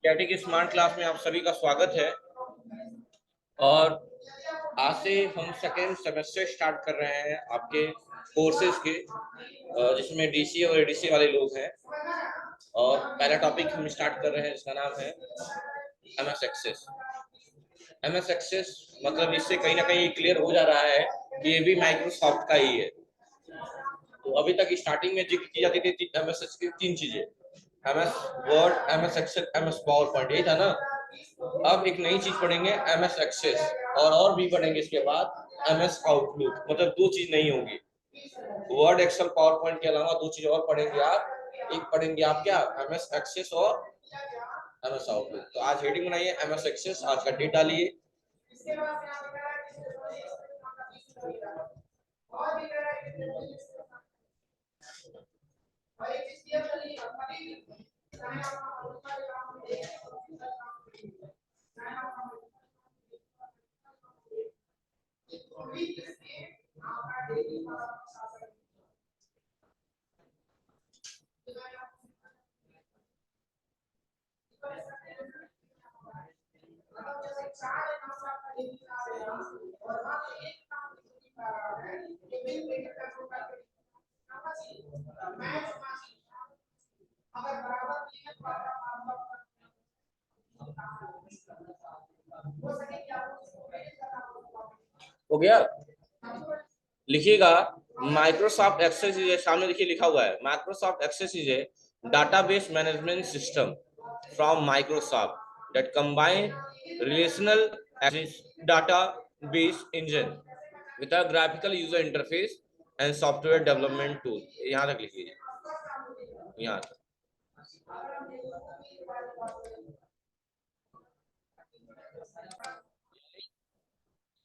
Static smart class में आप सभी का स्वागत है। और आज से हम सेकेंड सेमेस्टर स्टार्ट कर रहे हैं आपके कोर्सेज के, जिसमें डीसी और एडीसी वाले लोग हैं। और पहला टॉपिक हम स्टार्ट कर रहे हैं जिसका नाम है एमएस एक्सेस। एमएस एक्सेस मतलब इससे कहीं ना कहीं क्लियर हो जा रहा है कि ये भी माइक्रोसॉफ्ट का ही है। तो अभी तक स्टार्टिंग में जिक्र की जाती थी एमएस की तीन चीजें, MS Word, MS Excel, MS PowerPoint, यही था ना। अब एक नई चीज पढ़ेंगे एमएस एक्सेस, और भी पढ़ेंगे इसके बाद एमएस आउटलुक। मतलब दो चीज नहीं होंगी, वर्ड एक्सेल पावर पॉइंट के अलावा दो चीज और पढ़ेंगे आप। एक पढ़ेंगे आप क्या, एमएस एक्सेस और एमएस आउटलुक। तो आज हेडिंग बनाइए एमएस एक्सेस, आज का डेट डालिए। हो गया, लिखिएगा। माइक्रोसॉफ्ट एक्सेस इज, सामने देखिए लिखा हुआ है, Microsoft Access is a database management system from Microsoft that combine relational access database engine with a graphical user interface and software development tool। यहाँ तक लिख लीजिए, यहाँ तक।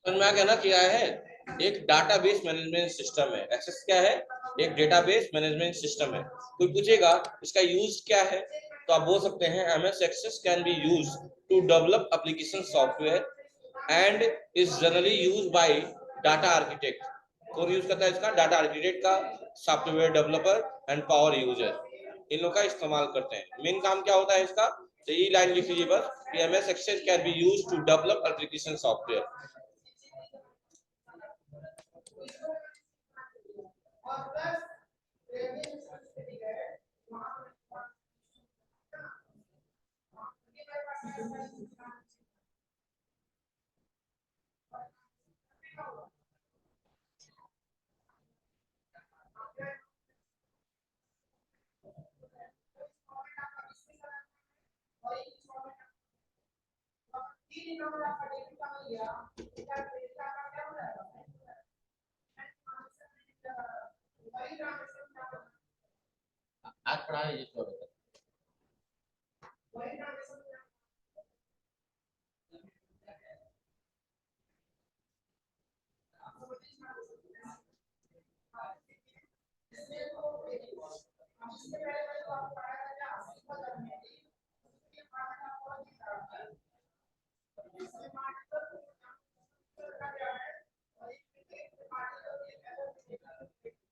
समझ में आ गया ना क्या है? एक डाटाबेस मैनेजमेंट सिस्टम है। एक्सेस क्या है? एक डेटाबेस मैनेजमेंट सिस्टम है। कोई पूछेगा इसका यूज क्या है, तो आप बोल सकते हैं MS access can be use to develop application software and is generally use by data architect. कौन यूज करता है इसका? डाटा आर्किटेक्ट का, software developer and power user, इन लोग का इस्तेमाल करते हैं। मेन काम क्या होता है इसका? तो ये लाइन लिख लीजिए बस कि MS access can be use to develop application software. आज पढ़ा है ये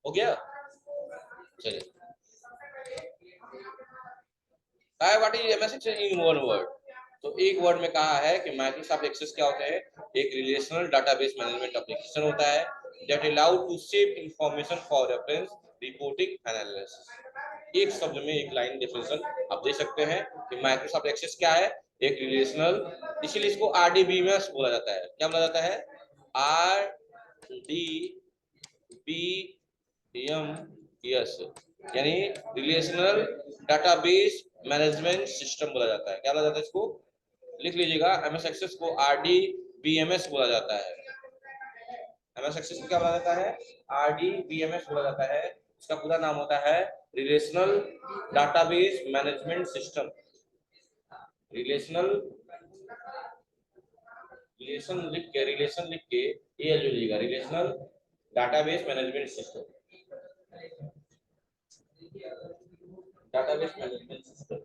हो गया। चलिए, what is MS Access in one word? तो एक वर्ड में कहा है कि माइक्रोसॉफ्ट एक्सेस क्या होता है? एक रिलेशनल डाटाबेस मैनेजमेंट एप्लीकेशन होता है that allow to save information for reference, reporting, analysis. एक शब्द में एक लाइन डेफिनेशन आप दे सकते हैं कि माइक्रोसॉफ्ट एक्सेस क्या है? एक रिलेशनल, इसीलिए इसको आरडीबीएमएस बोला जाता है। क्या बोला जाता है? आरडीबीएमएस, यानी रिलेशनल डाटाबेस मैनेजमेंट सिस्टम बोला जाता है। क्या बोला जाता है इसको? लिख लीजिएगा, एमएस एक्सेस को आरडीबीएमएस बोला जाता है। एमएस एक्सेस को क्या बोला जाता है? आरडीबीएमएस बोला जाता है। इसका पूरा नाम होता है relational database management system. Relational, relation लिख के ये जो लिखेगा relational database management system, database management system.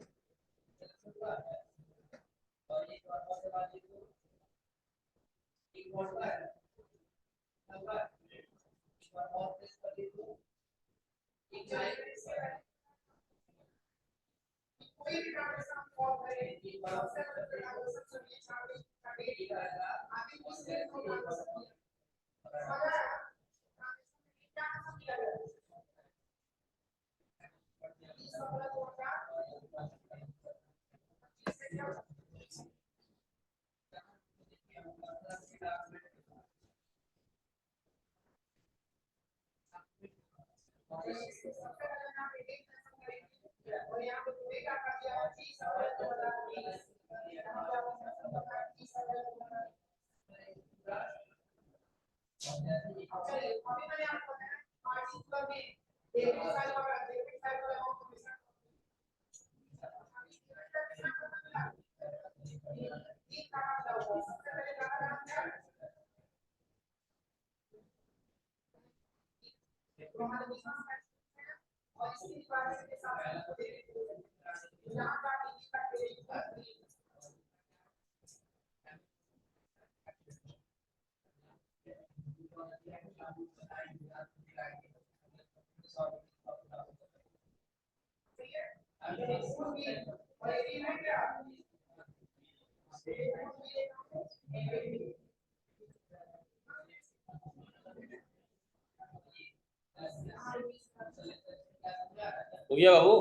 हो गया बाबू?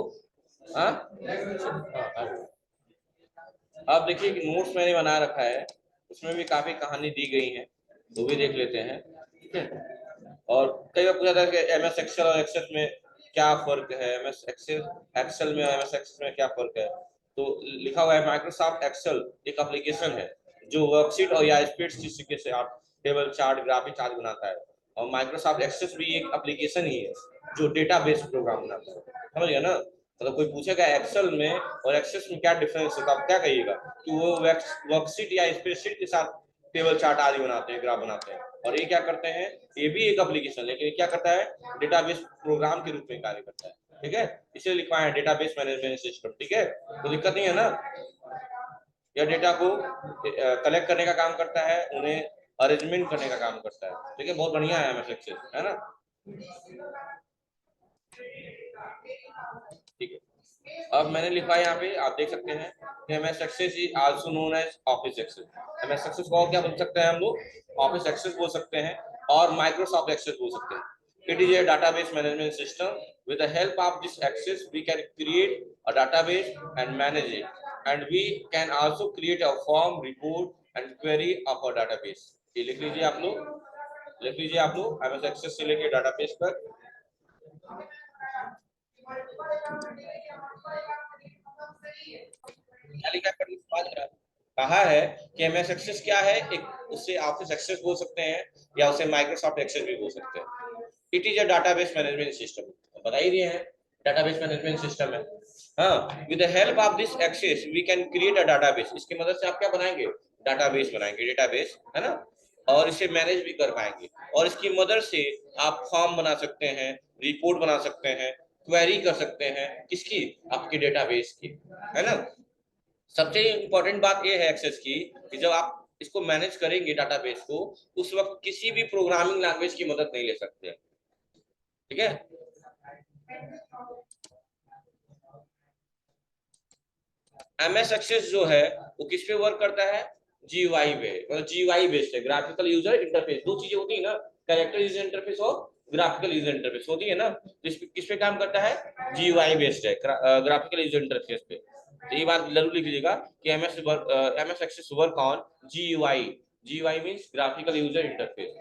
हाँ हाँ। अब देखिए कि नोट्स मैंने बना रखा है, उसमें भी काफी कहानी दी गई है, वो भी देख लेते हैं। ठीक है। और कई बार पूछा था कि एमएस एक्सेल और एक्सेल में क्या फर्क है, एमएस एक्सेल एक्सेल में एमएस एक्सेल में क्या फर्क है। तो लिखा हुआ है माइक्रोसॉफ्ट एक्सेल एक एप्लीकेशन है जो वर्कशीट और या स्प्रेडशीट तरीके से आप टेबल चार्ट ग्राफिक चार्ट बनाता है, और माइक्रोसॉफ्ट एक्सेस भी एक एप्लीकेशन ही है जो डेटाबेस प्रोग्राम बनाता है। समझ गया ना? मतलब कोई पूछेगा एक्सेल में और एक्सेस में क्या डिफरेंस है, तो आप क्या कहिएगा कि वो वर्कशीट या स्प्रेडशीट के साथ टेबल चार्ट आदि बनाते हैं, ग्राफ बनाते हैं, और ये क्या करते हैं, ये भी एक एप्लीकेशन, लेकिन ये क्या करता है, डेटाबेस प्रोग्राम के रूप में कार्य करता है। ठीक है, इसलिए लिखवाया है डेटाबेस मैनेजमेंट सिस्टम। ठीक है, तो दिक्कत नहीं है ना? यह डेटा को कलेक्ट करने का काम करता है, उन्हें अरेंजमेंट करने का काम करता है। ठीक है, बहुत बढ़िया है एमएस एक्सेल, है ना? ठीक है, अब मैंने लिखा है यहाँ पे, आप देख सकते हैं कि MS Access is also known as Office Access. MS Access को और क्या बोल सकते हैं हम लोग? ऑफिस एक्सेस बोल सकते हैं और माइक्रोसॉफ्ट एक्सेस बोल सकते हैं। It is a database management system. With the help of this access, we can create a database and manage it. And we can also create a form, report, and query of our database. ये लिख लीजिए आप लोग, लिख लीजिए आप लोग, MS access से लेके database तक। क्या लिखा है? कहा है कि एमएस एक्सेस क्या है, एक उससे ऑफिस एक्सेस बोल सकते हैं या उसे माइक्रोसॉफ्ट एक्सेस भी बोल सकते हैं। It is a database management system, बता ही दिए हैं, डाटाबेस मैनेजमेंट सिस्टम है। हाँ, with the help of this Access we can create a database. इसकी मदद से आप क्या बनाएंगे? डाटाबेस बनाएंगे, डेटाबेस, है ना? और इसे मैनेज भी कर पाएंगे, और इसकी मदद से आप फॉर्म बना सकते हैं, रिपोर्ट बना सकते हैं, क्वेरी कर सकते हैं, किसकी? आपके डेटाबेस की, है ना? सबसे इंपॉर्टेंट बात यह है एक्सेस की कि जब आप इसको मैनेज करेंगे डाटाबेस को, उस वक्त किसी भी प्रोग्रामिंग लैंग्वेज की मदद नहीं ले सकते। ठीक है, एमएस एक्सेस जो है वो किस पे वर्क करता है? जीयूआई पे, मतलब जीयूआई बेस्ड है, ग्राफिकल यूजर इंटरफेस। दो चीजें होती है ना, कैरेक्टर यूजर इंटरफेस और ग्राफिकल यूजर इंटरफेस होती है ना। तो किस पे काम करता है? जीयूआई बेस्ड है, ग्राफिकल यूजर इंटरफेस पे। तो ये बात जरूर लिख लीजिएगा कि MS Access work on GUI. GUI means graphical user interface.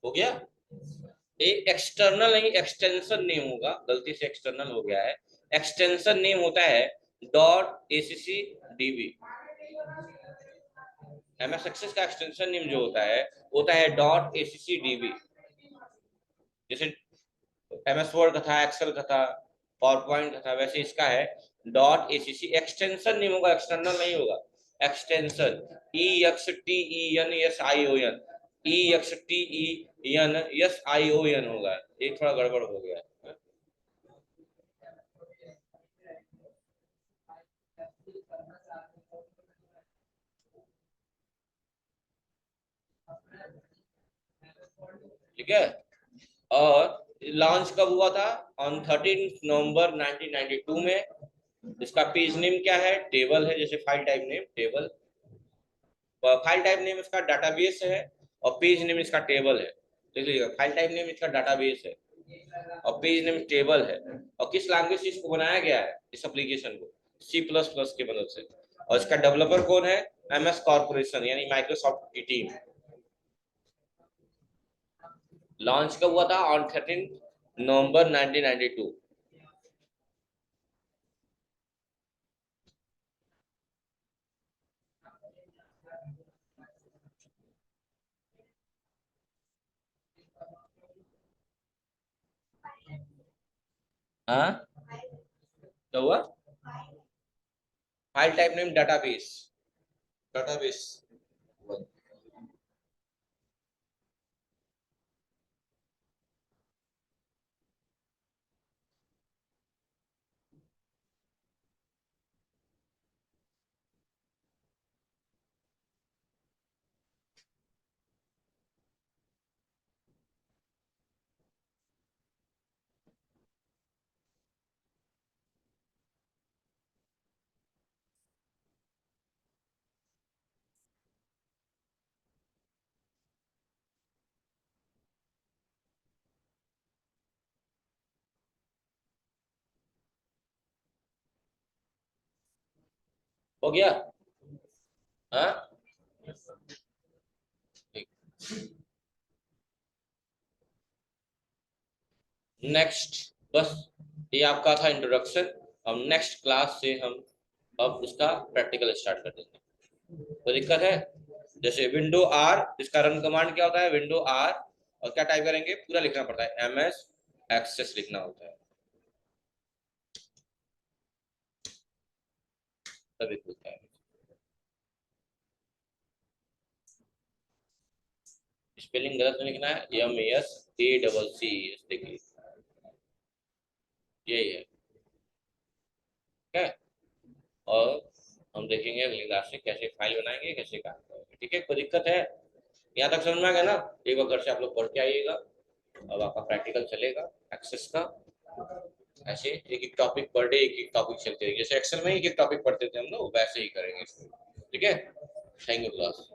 हो गया। ये एक्सटर्नल नहीं, एक्सटेंशन नेम होगा, गलती से एक्सटर्नल हो गया है। एक्सटेंशन नेम होता है dot ACC DB. MS Access का एक्सटेंशन नेम जो होता है डॉट एसीसी डीबी। जैसे एमएस वर्ड का था, एक्सेल का था, पावर पॉइंट का था, वैसे इसका है डॉट एसीसी। एक्सटेंशन नेम होगा, एक्सटर्नल नहीं होगा। Extension E X T E N S I O N, E X T E N S I O N होगा। ये थोड़ा गड़बड़ हो गया। ठीक है। और लॉन्च कब हुआ था? ऑन 13 नवंबर 1992 में। इसका पेज नेम क्या है? टेबल है, जैसे file type name table. File type name इसका डाटाबेस है, और पेज नेम इसका टेबल है। देख लीजिएगा, फाइल टाइप नेम इसका डाटाबेस है और पेज नेम टेबल है। और किस लैंग्वेज से इसको बनाया गया है इस एप्लीकेशन को? C++ की मदद से। और इसका डेवलपर कौन है? MS कॉर्पोरेशन यानी माइक्रोसॉफ्ट की टीम। लॉन्च कब हुआ था? ऑन 13 नवंबर 1992। हाँ, क्या हुआ? File type name database. Database. हो गया? हाँ, ठीक। नेक्स्ट, बस ये आपका था इंट्रोडक्शन। अब नेक्स्ट क्लास से हम अब उसका प्रैक्टिकल स्टार्ट कर देंगे। कोई दिक्कत है? जैसे विंडो आर, इसका रन कमांड क्या होता है? विंडो आर, और क्या टाइप करेंगे? पूरा लिखना पड़ता है, MS एक्सेस लिखना होता है, तभी खुलता है। स्पेलिंग गलत नहीं लिखना है, MASACC, देखिए यही है। ठीक है। और हम देखेंगे अगली क्लास में कैसे फाइल बनाएंगे, कैसे काम करेंगे। ठीक है, कोई दिक्कत है? यहाँ तक समझ में आ गया ना? एक बार घर से आप लोग पढ़ के आइएगा। अब आपका प्रैक्टिकल चलेगा एक्सेस का। ऐसे एक एक टॉपिक पर डे, एक एक टॉपिक चलते रहेंगे। जैसे एक्सेल में एक एक टॉपिक पढ़ते थे हम लोग, वैसे ही करेंगे इसमें। ठीक है। Thank you class.